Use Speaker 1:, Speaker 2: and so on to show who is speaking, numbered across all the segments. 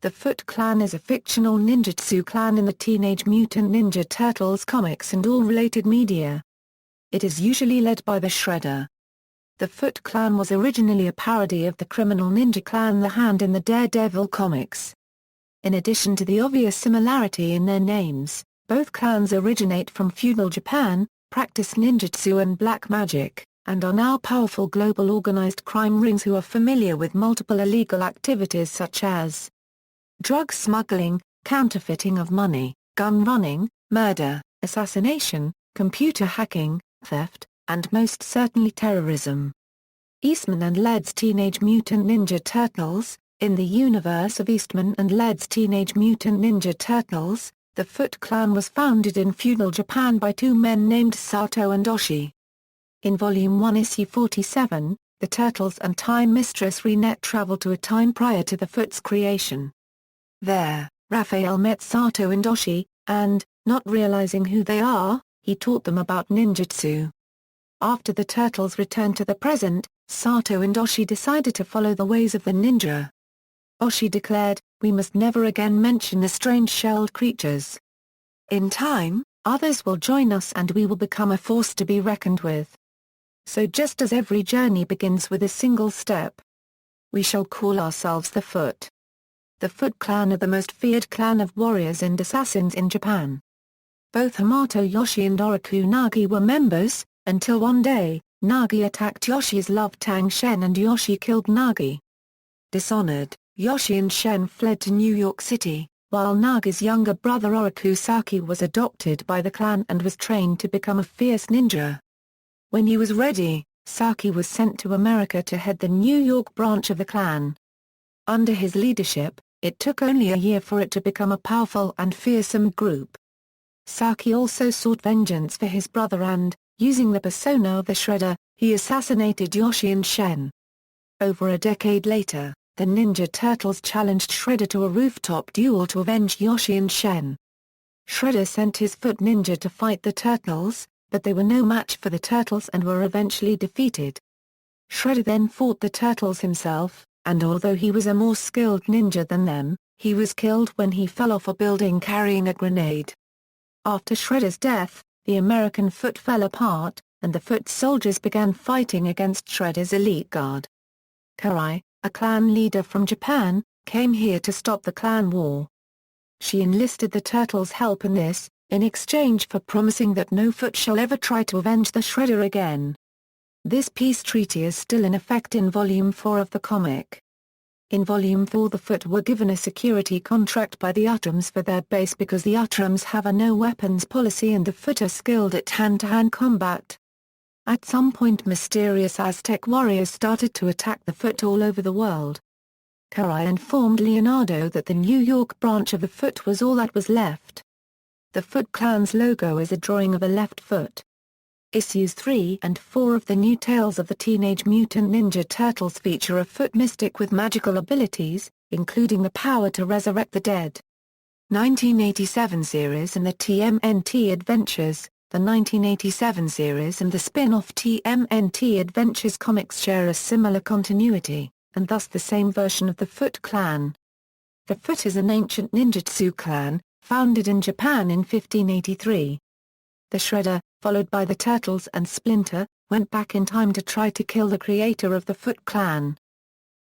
Speaker 1: The Foot Clan is a fictional ninjutsu clan in the Teenage Mutant Ninja Turtles comics and all related media. It is usually led by the Shredder. The Foot Clan was originally a parody of the criminal ninja clan The Hand in the Daredevil comics. In addition to the obvious similarity in their names, both clans originate from feudal Japan, practice ninjutsu and black magic, and are now powerful global organized crime rings who are familiar with multiple illegal activities such as drug smuggling, counterfeiting of money, gun running, murder, assassination, computer hacking, theft, and most certainly terrorism. Eastman and Laird's Teenage Mutant Ninja Turtles. In the universe of Eastman and Laird's Teenage Mutant Ninja Turtles, the Foot Clan was founded in feudal Japan by two men named Sato and Oshi. In Volume 1 Issue 47, the Turtles and Time Mistress Renette travel to a time prior to the Foot's creation. There, Raphael met Sato and Oshi, and, not realizing who they are, he taught them about ninjutsu. After the Turtles returned to the present, Sato and Oshi decided to follow the ways of the ninja. Oshi declared, "We must never again mention the strange shelled creatures. In time, others will join us and we will become a force to be reckoned with. So just as every journey begins with a single step, we shall call ourselves the Foot." The Foot Clan are the most feared clan of warriors and assassins in Japan. Both Hamato Yoshi and Oroku Nagi were members, until one day, Nagi attacked Yoshi's love Tang Shen and Yoshi killed Nagi. Dishonored, Yoshi and Shen fled to New York City, while Nagi's younger brother Oroku Saki was adopted by the clan and was trained to become a fierce ninja. When he was ready, Saki was sent to America to head the New York branch of the clan. Under his leadership, it took only a year for it to become a powerful and fearsome group. Saki also sought vengeance for his brother and, using the persona of the Shredder, he assassinated Yoshi and Shen. Over a decade later, the Ninja Turtles challenged Shredder to a rooftop duel to avenge Yoshi and Shen. Shredder sent his Foot Ninja to fight the Turtles, but they were no match for the Turtles and were eventually defeated. Shredder then fought the Turtles himself, and although he was a more skilled ninja than them, he was killed when he fell off a building carrying a grenade. After Shredder's death, the American Foot fell apart, and the Foot soldiers began fighting against Shredder's elite guard. Karai, a clan leader from Japan, came here to stop the clan war. She enlisted the Turtles' help in this, in exchange for promising that no Foot shall ever try to avenge the Shredder again. This peace treaty is still in effect in Volume 4 of the comic. In Volume 4 the Foot were given a security contract by the Utrams for their base because the Utrams have a no-weapons policy and the Foot are skilled at hand-to-hand combat. At some point mysterious Aztec warriors started to attack the Foot all over the world. Karai informed Leonardo that the New York branch of the Foot was all that was left. The Foot Clan's logo is a drawing of a left foot. Issues 3 and 4 of the new Tales of the Teenage Mutant Ninja Turtles feature a Foot mystic with magical abilities, including the power to resurrect the dead. 1987 series and the TMNT Adventures. The 1987 series and the spin-off TMNT Adventures comics share a similar continuity, and thus the same version of the Foot Clan. The Foot is an ancient ninjutsu clan, founded in Japan in 1583. The Shredder, followed by the Turtles and Splinter, went back in time to try to kill the creator of the Foot Clan.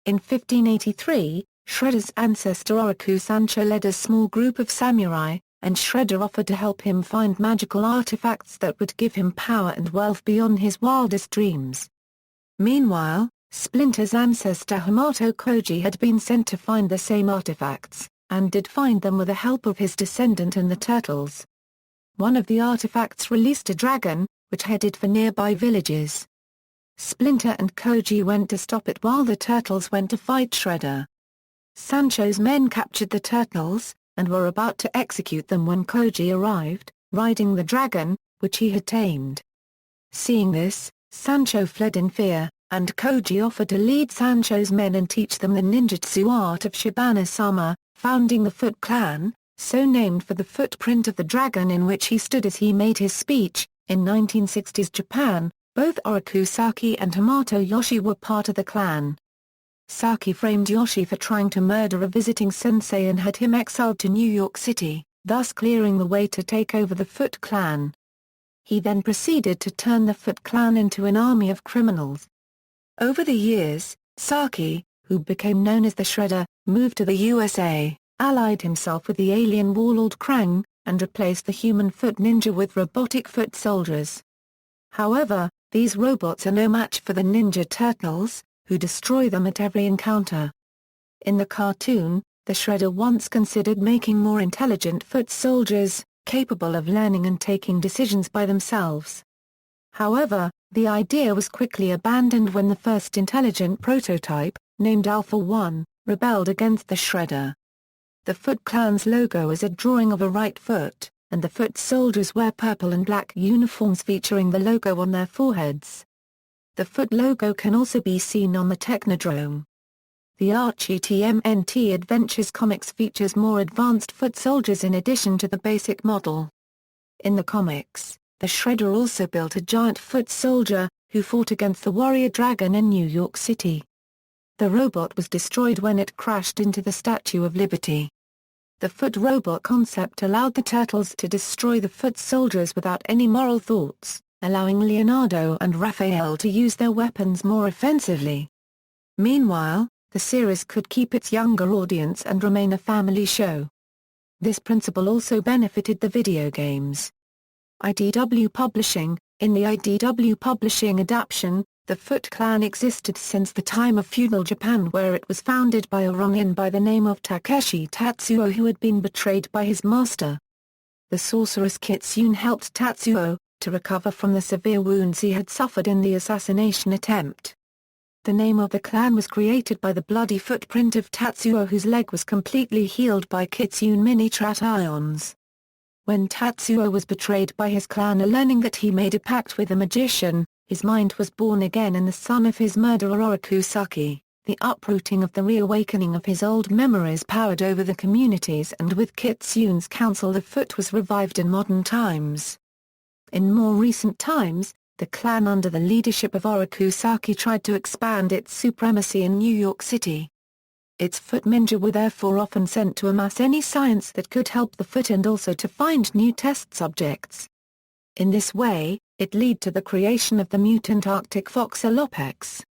Speaker 1: In 1583, Shredder's ancestor Oroku Sancho led a small group of samurai, and Shredder offered to help him find magical artifacts that would give him power and wealth beyond his wildest dreams. Meanwhile, Splinter's ancestor Hamato Koji had been sent to find the same artifacts, and did find them with the help of his descendant and the Turtles. One of the artifacts released a dragon, which headed for nearby villages. Splinter and Koji went to stop it while the Turtles went to fight Shredder. Sancho's men captured the Turtles, and were about to execute them when Koji arrived, riding the dragon, which he had tamed. Seeing this, Sancho fled in fear, and Koji offered to lead Sancho's men and teach them the ninjutsu art of Shibana-sama, founding the Foot Clan, so named for the footprint of the dragon in which he stood as he made his speech. In 1960s Japan, both Oroku Saki and Hamato Yoshi were part of the clan. Saki framed Yoshi for trying to murder a visiting sensei and had him exiled to New York City, thus clearing the way to take over the Foot Clan. He then proceeded to turn the Foot Clan into an army of criminals. Over the years, Saki, who became known as the Shredder, moved to the USA, allied himself with the alien warlord Krang, and replaced the human foot ninja with robotic foot soldiers. However, these robots are no match for the Ninja Turtles, who destroy them at every encounter. In the cartoon, the Shredder once considered making more intelligent foot soldiers, capable of learning and taking decisions by themselves. However, the idea was quickly abandoned when the first intelligent prototype, named Alpha 1, rebelled against the Shredder. The Foot Clan's logo is a drawing of a right foot, and the foot soldiers wear purple and black uniforms featuring the logo on their foreheads. The foot logo can also be seen on the Technodrome. The Archie TMNT Adventures comics features more advanced foot soldiers in addition to the basic model. In the comics, the Shredder also built a giant foot soldier, who fought against the Warrior Dragon in New York City. The robot was destroyed when it crashed into the Statue of Liberty. The foot robot concept allowed the Turtles to destroy the foot soldiers without any moral thoughts, allowing Leonardo and Raphael to use their weapons more offensively. Meanwhile, the series could keep its younger audience and remain a family show. This principle also benefited the video games. Idw Publishing. In the Idw Publishing adaptation, the Foot Clan existed since the time of feudal Japan, where it was founded by a Ronin by the name of Takeshi Tatsuo, who had been betrayed by his master. The sorceress Kitsune helped Tatsuo to recover from the severe wounds he had suffered in the assassination attempt. The name of the clan was created by the bloody footprint of Tatsuo, whose leg was completely healed by Kitsune mini-trations. When Tatsuo was betrayed by his clan, learning that he made a pact with a magician, his mind was born again and the son of his murderer Orokusaki. The uprooting of the reawakening of his old memories powered over the communities, and with Kitsune's counsel the Foot was revived in modern times. In more recent times, the clan under the leadership of Orokusaki tried to expand its supremacy in New York City. Its foot ninja were therefore often sent to amass any science that could help the foot and also to find new test subjects. In this way, it led to the creation of the mutant Arctic fox Alopex.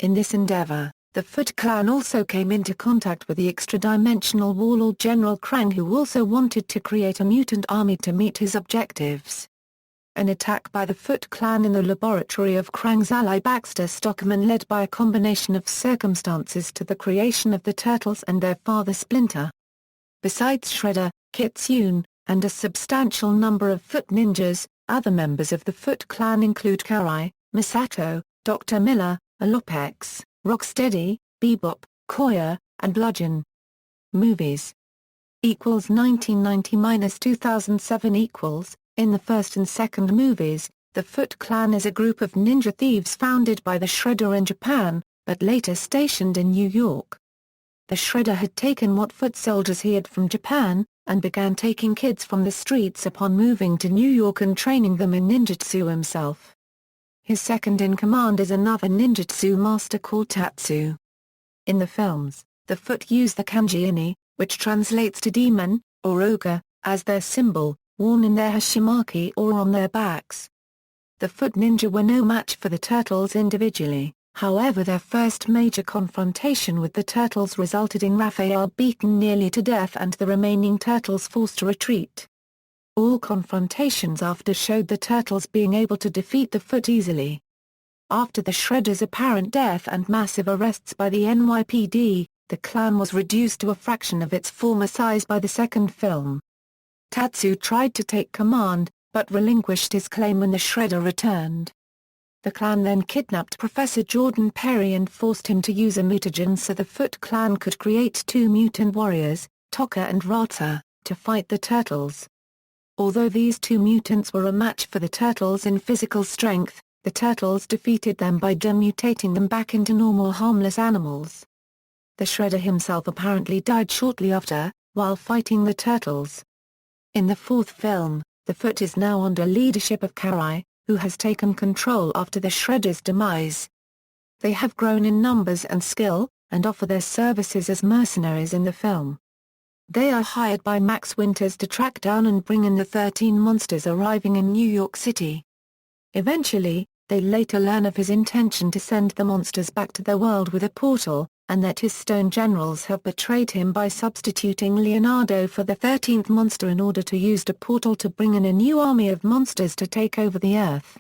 Speaker 1: In this endeavor, the Foot Clan also came into contact with the extra-dimensional warlord General Krang, who also wanted to create a mutant army to meet his objectives. An attack by the Foot Clan in the laboratory of Krang's ally Baxter Stockman led by a combination of circumstances to the creation of the Turtles and their father Splinter. Besides Shredder, Kitsune, and a substantial number of foot ninjas, other members of the Foot Clan include Karai, Misato, Dr. Miller, Alopex, Rocksteady, Bebop, Koya, and Bludgeon. Movies. 1990-2007 In the first and second movies, the Foot Clan is a group of ninja thieves founded by the Shredder in Japan, but later stationed in New York. The Shredder had taken what foot soldiers he had from Japan, and began taking kids from the streets upon moving to New York and training them in ninjutsu himself. His second-in-command is another ninjutsu master called Tatsu. In the films, the Foot use the kanji Ini, which translates to demon, or ogre, as their symbol, worn in their hashimaki or on their backs. The Foot Ninja were no match for the Turtles individually, however their first major confrontation with the Turtles resulted in Raphael beaten nearly to death and the remaining Turtles forced to retreat. All confrontations after showed the Turtles being able to defeat the Foot easily. After the Shredder's apparent death and massive arrests by the NYPD, the clan was reduced to a fraction of its former size by the second film. Tatsu tried to take command, but relinquished his claim when the Shredder returned. The clan then kidnapped Professor Jordan Perry and forced him to use a mutagen so the Foot Clan could create two mutant warriors, Tokka and Rata, to fight the Turtles. Although these two mutants were a match for the Turtles in physical strength, the Turtles defeated them by demutating them back into normal harmless animals. The Shredder himself apparently died shortly after, while fighting the Turtles. In the fourth film, the Foot is now under leadership of Karai, who has taken control after the Shredder's demise. They have grown in numbers and skill, and offer their services as mercenaries in the film. They are hired by Max Winters to track down and bring in the 13 monsters arriving in New York City. Eventually, they later learn of his intention to send the monsters back to their world with a portal, and that his stone generals have betrayed him by substituting Leonardo for the 13th monster in order to use the portal to bring in a new army of monsters to take over the Earth.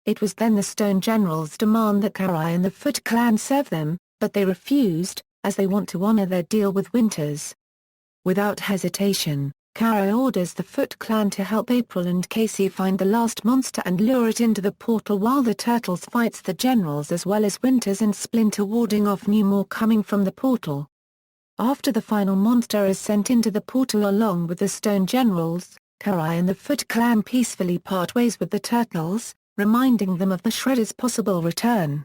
Speaker 1: It was then the stone generals demand that Karai and the Foot Clan serve them, but they refused, as they want to honor their deal with Winters. Without hesitation, Karai orders the Foot Clan to help April and Casey find the last monster and lure it into the portal while the Turtles fights the generals as well as Winters and Splinter warding off more coming from the portal. After the final monster is sent into the portal along with the Stone Generals, Karai and the Foot Clan peacefully part ways with the Turtles, reminding them of the Shredder's possible return.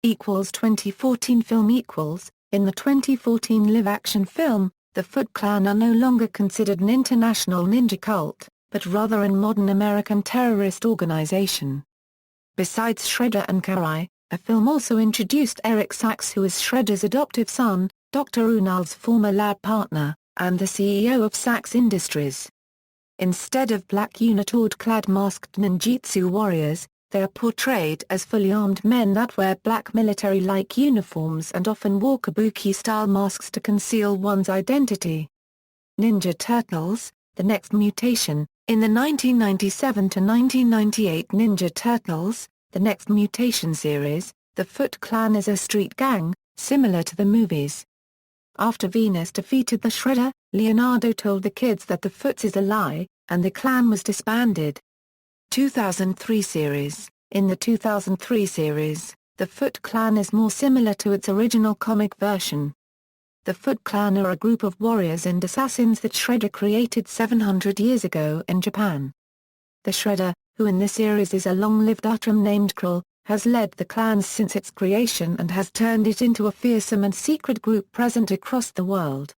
Speaker 1: 2014 film In the 2014 live-action film, the Foot Clan are no longer considered an international ninja cult, but rather a modern American terrorist organization. Besides Shredder and Karai, a film also introduced Eric Sachs, who is Shredder's adoptive son, Dr. Unal's former lab partner, and the CEO of Sachs Industries. Instead of black unitard-clad masked ninjutsu warriors, they are portrayed as fully armed men that wear black military-like uniforms and often wore kabuki-style masks to conceal one's identity. Ninja Turtles, The Next Mutation. In the 1997-1998 Ninja Turtles, The Next Mutation series, the Foot Clan is a street gang, similar to the movies. After Venus defeated the Shredder, Leonardo told the kids that the Foots is a lie, and the clan was disbanded. 2003 series. In the 2003 series, the Foot Clan is more similar to its original comic version. The Foot Clan are a group of warriors and assassins that Shredder created 700 years ago in Japan. The Shredder, who in this series is a long-lived Utram named Krill, has led the clans since its creation and has turned it into a fearsome and secret group present across the world.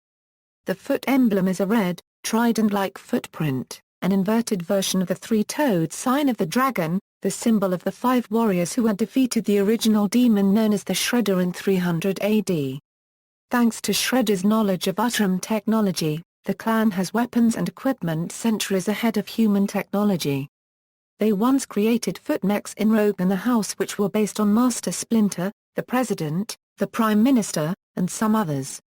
Speaker 1: The Foot Emblem is a red, trident-like footprint, an inverted version of the three-toed sign of the dragon, the symbol of the five warriors who had defeated the original demon known as the Shredder in 300 AD. Thanks to Shredder's knowledge of Utram technology, the clan has weapons and equipment centuries ahead of human technology. They once created foot mechs in Rogue and the House which were based on Master Splinter, the President, the Prime Minister, and some others.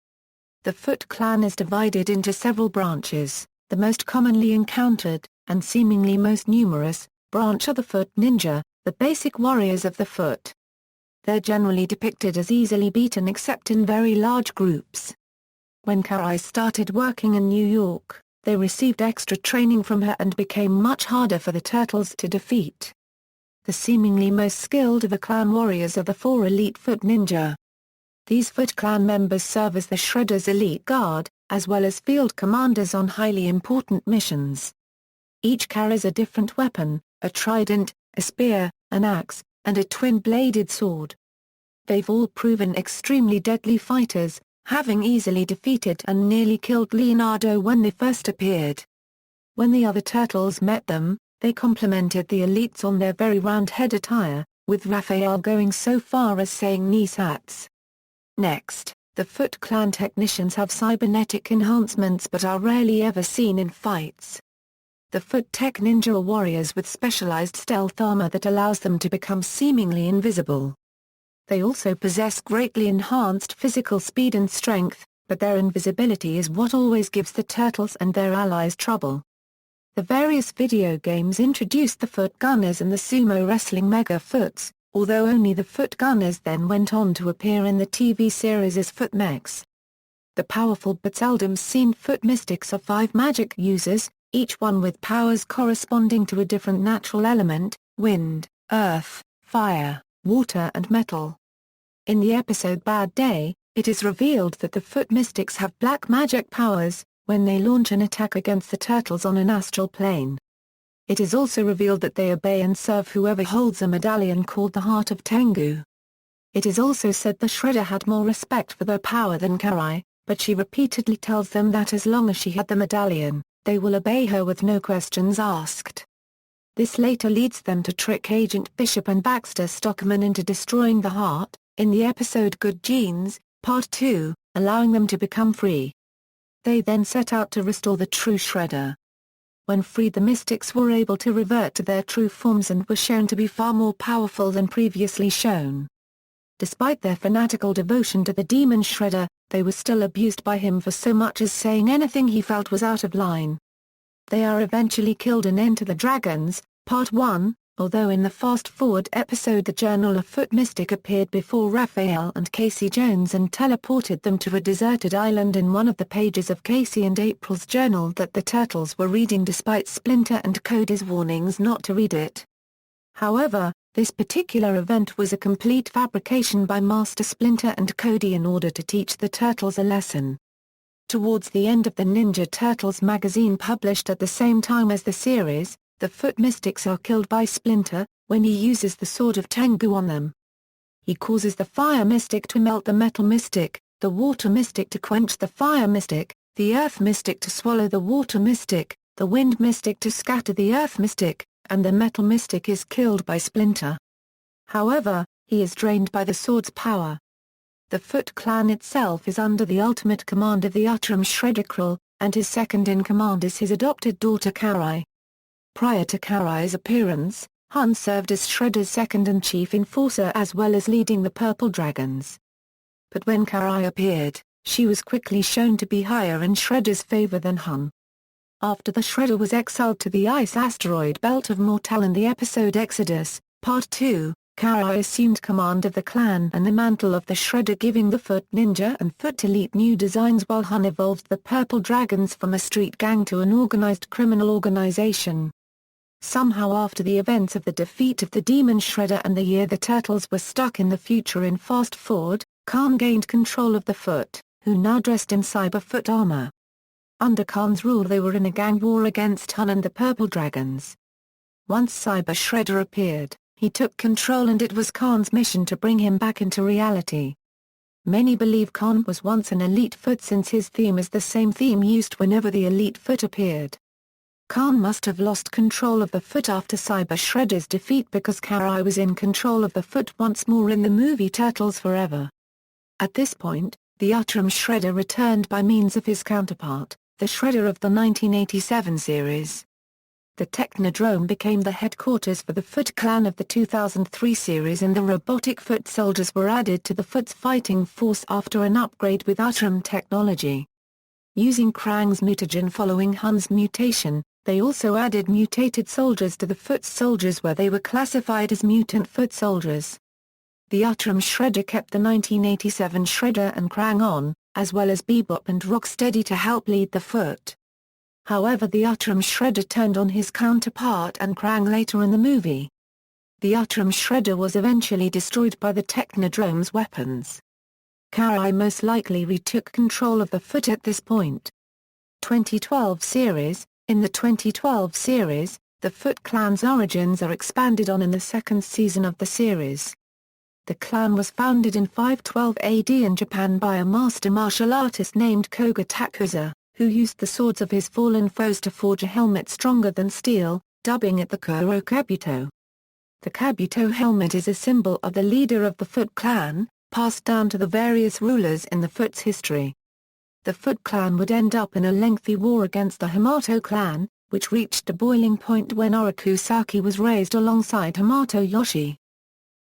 Speaker 1: The Foot Clan is divided into several branches. The most commonly encountered, and seemingly most numerous, branch are the Foot Ninja, the basic warriors of the foot. They're generally depicted as easily beaten except in very large groups. When Karai started working in New York, they received extra training from her and became much harder for the Turtles to defeat. The seemingly most skilled of the clan warriors are the four elite Foot Ninja. These Foot Clan members serve as the Shredder's elite guard, as well as field commanders on highly important missions. Each carries a different weapon, a trident, a spear, an axe, and a twin-bladed sword. They've all proven extremely deadly fighters, having easily defeated and nearly killed Leonardo when they first appeared. When the other Turtles met them, they complimented the elites on their very round-head attire, with Raphael going so far as saying Nisats. Next, the Foot Clan technicians have cybernetic enhancements but are rarely ever seen in fights. The Foot Tech Ninja are warriors with specialized stealth armor that allows them to become seemingly invisible. They also possess greatly enhanced physical speed and strength, but their invisibility is what always gives the Turtles and their allies trouble. The various video games introduced the Foot Gunners and the sumo wrestling Mega Foots, although only the Foot Gunners then went on to appear in the TV series as Foot Mechs. The powerful but seldom seen Foot Mystics are 5 magic users, each one with powers corresponding to a different natural element: wind, earth, fire, water and metal. In the episode Bad Day, it is revealed that the Foot Mystics have black magic powers, when they launch an attack against the Turtles on an astral plane. It is also revealed that they obey and serve whoever holds a medallion called the Heart of Tengu. It is also said the Shredder had more respect for their power than Karai, but she repeatedly tells them that as long as she had the medallion, they will obey her with no questions asked. This later leads them to trick Agent Bishop and Baxter Stockman into destroying the heart. In the episode Good Genes, Part 2, allowing them to become free. They then set out to restore the true Shredder. When freed, the Mystics were able to revert to their true forms and were shown to be far more powerful than previously shown. Despite their fanatical devotion to the Demon Shredder, they were still abused by him for so much as saying anything he felt was out of line. They are eventually killed in Enter the Dragons, Part 1, although in the fast-forward episode the Journal of Foot Mystic appeared before Raphael and Casey Jones and teleported them to a deserted island in one of the pages of Casey and April's journal that the Turtles were reading despite Splinter and Cody's warnings not to read it. However, this particular event was a complete fabrication by Master Splinter and Cody in order to teach the Turtles a lesson. Towards the end of the Ninja Turtles magazine published at the same time as the series, the Foot Mystics are killed by Splinter, when he uses the Sword of Tengu on them. He causes the Fire Mystic to melt the Metal Mystic, the Water Mystic to quench the Fire Mystic, the Earth Mystic to swallow the Water Mystic, the Wind Mystic to scatter the Earth Mystic, and the Metal Mystic is killed by Splinter. However, he is drained by the sword's power. The Foot Clan itself is under the ultimate command of the Utrum Shredder Krill, and his second-in-command is his adopted daughter Karai. Prior to Karai's appearance, Hun served as Shredder's second-in-chief enforcer as well as leading the Purple Dragons. But when Karai appeared, she was quickly shown to be higher in Shredder's favor than Hun. After the Shredder was exiled to the ice asteroid belt of Mortal in the episode Exodus, Part 2, Karai assumed command of the clan and the mantle of the Shredder, giving the Foot Ninja and Foot Elite new designs while Hun evolved the Purple Dragons from a street gang to an organized criminal organization. Somehow after the events of the defeat of the Demon Shredder and the year the Turtles were stuck in the future in fast forward, Khan gained control of the Foot, who now dressed in Cyber Foot armor. Under Khan's rule they were in a gang war against Hun and the Purple Dragons. Once Cyber Shredder appeared, he took control and it was Khan's mission to bring him back into reality. Many believe Khan was once an Elite Foot since his theme is the same theme used whenever the Elite Foot appeared. Khan must have lost control of the Foot after Cyber Shredder's defeat because Karai was in control of the Foot once more in the movie Turtles Forever. At this point, the Utrum Shredder returned by means of his counterpart, the Shredder of the 1987 series. The Technodrome became the headquarters for the Foot Clan of the 2003 series and the robotic Foot soldiers were added to the Foot's fighting force after an upgrade with Utrum technology. Using Krang's mutagen following Hun's mutation, they also added mutated soldiers to the Foot soldiers where they were classified as mutant Foot soldiers. The Utrum Shredder kept the 1987 Shredder and Krang on, as well as Bebop and Rocksteady to help lead the Foot. However, the Utrum Shredder turned on his counterpart and Krang later in the movie. The Utrum Shredder was eventually destroyed by the Technodrome's weapons. Karai most likely retook control of the Foot at this point. 2012 series. In the 2012 series, the Foot Clan's origins are expanded on in the second season of the series. The clan was founded in 512 AD in Japan by a master martial artist named Koga Takuza, who used the swords of his fallen foes to forge a helmet stronger than steel, dubbing it the Kuro Kabuto. The Kabuto helmet is a symbol of the leader of the Foot Clan, passed down to the various rulers in the Foot's history. The Foot Clan would end up in a lengthy war against the Hamato clan, which reached a boiling point when Oroku Saki was raised alongside Hamato Yoshi.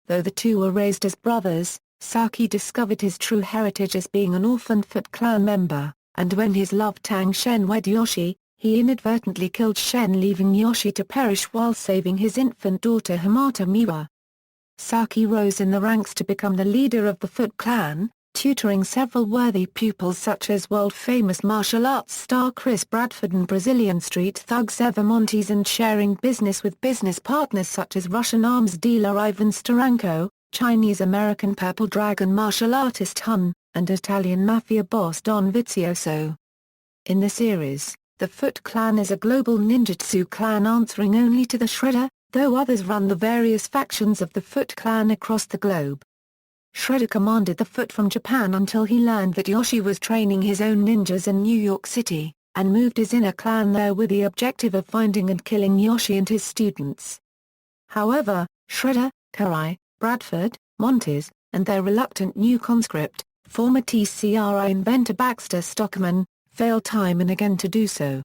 Speaker 1: Though the two were raised as brothers, Saki discovered his true heritage as being an orphaned Foot Clan member, and when his love Tang Shen wed Yoshi, he inadvertently killed Shen, leaving Yoshi to perish while saving his infant daughter Hamato Miwa. Saki rose in the ranks to become the leader of the Foot Clan, tutoring several worthy pupils such as world-famous martial arts star Chris Bradford and Brazilian street thug Ever Montes, and sharing business with business partners such as Russian arms dealer Ivan Steranko, Chinese-American Purple Dragon martial artist Hun, and Italian mafia boss Don Vizioso. In the series, the Foot Clan is a global ninjutsu clan answering only to the Shredder, though others run the various factions of the Foot Clan across the globe. Shredder commanded the Foot from Japan until he learned that Yoshi was training his own ninjas in New York City, and moved his inner clan there with the objective of finding and killing Yoshi and his students. However, Shredder, Karai, Bradford, Montes, and their reluctant new conscript, former TCRI inventor Baxter Stockman, failed time and again to do so.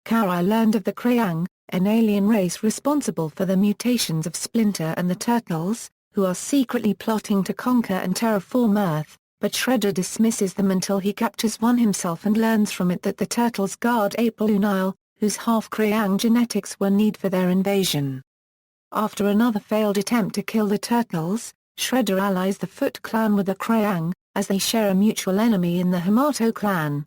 Speaker 1: Karai learned of the Krayang, an alien race responsible for the mutations of Splinter and the Turtles, who are secretly plotting to conquer and terraform Earth, but Shredder dismisses them until he captures one himself and learns from it that the Turtles guard April O'Neil, whose half-Krayang genetics were needed for their invasion. After another failed attempt to kill the Turtles, Shredder allies the Foot Clan with the Krayang, as they share a mutual enemy in the Hamato Clan.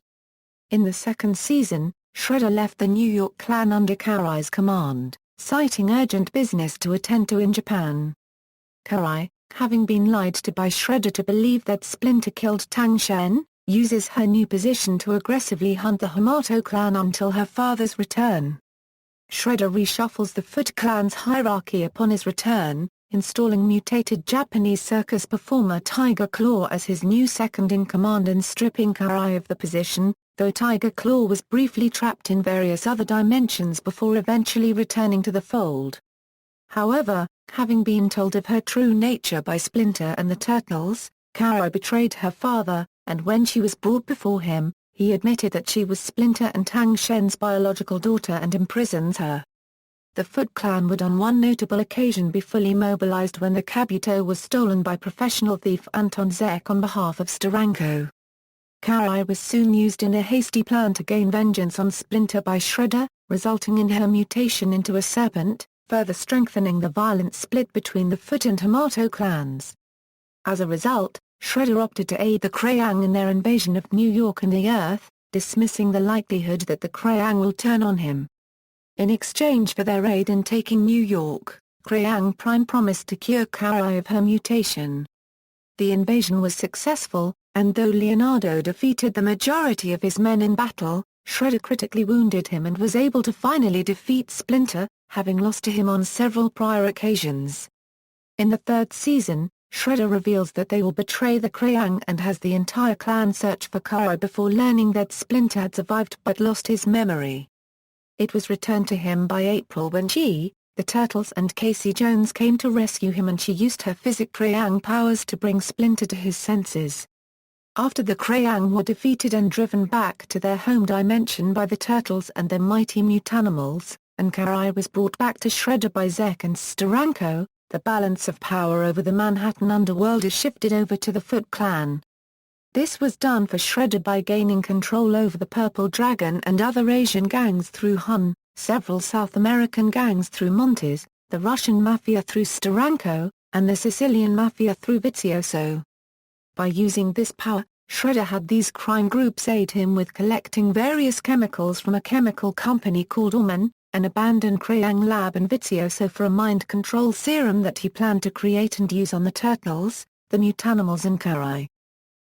Speaker 1: In the second season, Shredder left the New York Clan under Karai's command, citing urgent business to attend to in Japan. Karai, having been lied to by Shredder to believe that Splinter killed Tang Shen, uses her new position to aggressively hunt the Hamato Clan until her father's return. Shredder reshuffles the Foot Clan's hierarchy upon his return, installing mutated Japanese circus performer Tiger Claw as his new second-in-command and stripping Karai of the position, though Tiger Claw was briefly trapped in various other dimensions before eventually returning to the fold. However, having been told of her true nature by Splinter and the Turtles, Karai betrayed her father, and when she was brought before him, he admitted that she was Splinter and Tang Shen's biological daughter and imprisons her. The Foot Clan would on one notable occasion be fully mobilized when the Kabuto was stolen by professional thief Anton Zek on behalf of Steranko. Karai was soon used in a hasty plan to gain vengeance on Splinter by Shredder, resulting in her mutation into a serpent, further strengthening the violent split between the Foot and Hamato clans. As a result, Shredder opted to aid the Krayang in their invasion of New York and the Earth, dismissing the likelihood that the Krayang will turn on him. In exchange for their aid in taking New York, Krayang Prime promised to cure Karai of her mutation. The invasion was successful, and though Leonardo defeated the majority of his men in battle, Shredder critically wounded him and was able to finally defeat Splinter, having lost to him on several prior occasions. In the third season, Shredder reveals that they will betray the Krayang and has the entire clan search for Karai before learning that Splinter had survived but lost his memory. It was returned to him by April when she, the Turtles and Casey Jones came to rescue him, and she used her physic Krayang powers to bring Splinter to his senses. After the Krayang were defeated and driven back to their home dimension by the Turtles and their mighty mutanimals, and Karai was brought back to Shredder by Zek and Steranko, the balance of power over the Manhattan underworld is shifted over to the Foot Clan. This was done for Shredder by gaining control over the Purple Dragon and other Asian gangs through Hun, several South American gangs through Montes, the Russian Mafia through Steranko, and the Sicilian Mafia through Vizioso. By using this power, Shredder had these crime groups aid him with collecting various chemicals from a chemical company called Orman, an abandoned Krayang lab in Vizioso for a mind control serum that he planned to create and use on the Turtles, the Mutanimals and Karai.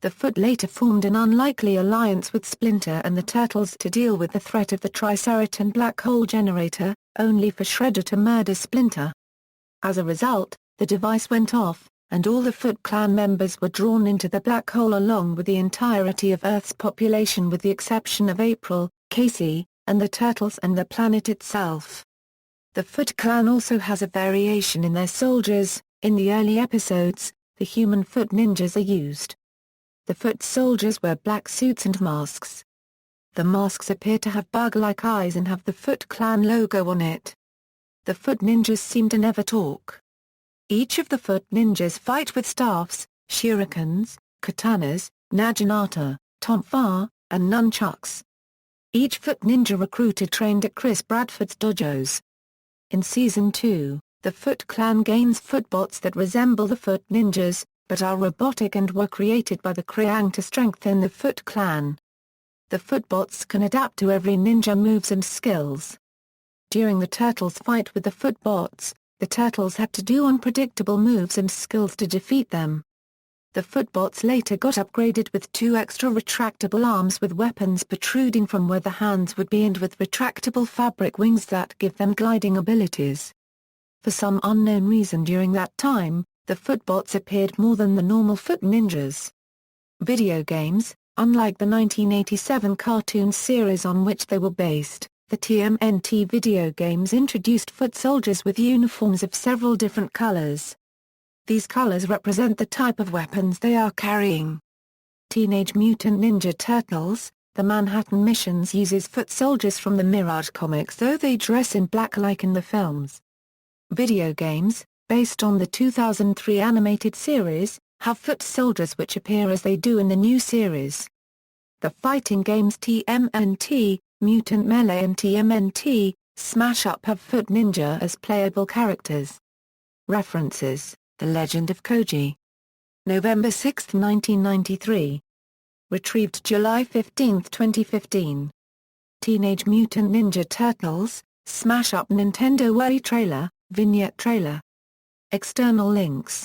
Speaker 1: The Foot later formed an unlikely alliance with Splinter and the Turtles to deal with the threat of the Triceraton black hole generator, only for Shredder to murder Splinter. As a result, the device went off, and all the Foot Clan members were drawn into the black hole along with the entirety of Earth's population with the exception of April, Casey, and the Turtles and the planet itself. The Foot Clan also has a variation in their soldiers. In the early episodes, the human Foot Ninjas are used. The Foot soldiers wear black suits and masks. The masks appear to have bug-like eyes and have the Foot Clan logo on it. The Foot Ninjas seem to never talk. Each of the Foot Ninjas fight with staffs, shurikens, katanas, naginata, tonfa, and nunchucks. Each Foot Ninja recruited trained at Chris Bradford's dojos. In Season 2, the Foot Clan gains footbots that resemble the Foot Ninjas, but are robotic and were created by the Krayang to strengthen the Foot Clan. The footbots can adapt to every ninja moves and skills. During the Turtles' fight with the footbots, the Turtles had to do unpredictable moves and skills to defeat them. The footbots later got upgraded with 2 extra retractable arms with weapons protruding from where the hands would be and with retractable fabric wings that give them gliding abilities. For some unknown reason during that time, the footbots appeared more than the normal Foot Ninjas. Video games, unlike the 1987 cartoon series on which they were based, the TMNT video games introduced foot soldiers with uniforms of several different colors. These colors represent the type of weapons they are carrying. Teenage Mutant Ninja Turtles, the Manhattan Missions uses foot soldiers from the Mirage comics, though they dress in black like in the films. Video games, based on the 2003 animated series, have foot soldiers which appear as they do in the new series. The fighting games TMNT, Mutant Melee and TMNT, Smash Up have foot ninja as playable characters. References: The Legend of Koji. November 6, 1993. Retrieved July 15, 2015. Teenage Mutant Ninja Turtles, Smash Up Nintendo Wii Trailer, Vignette Trailer. External links.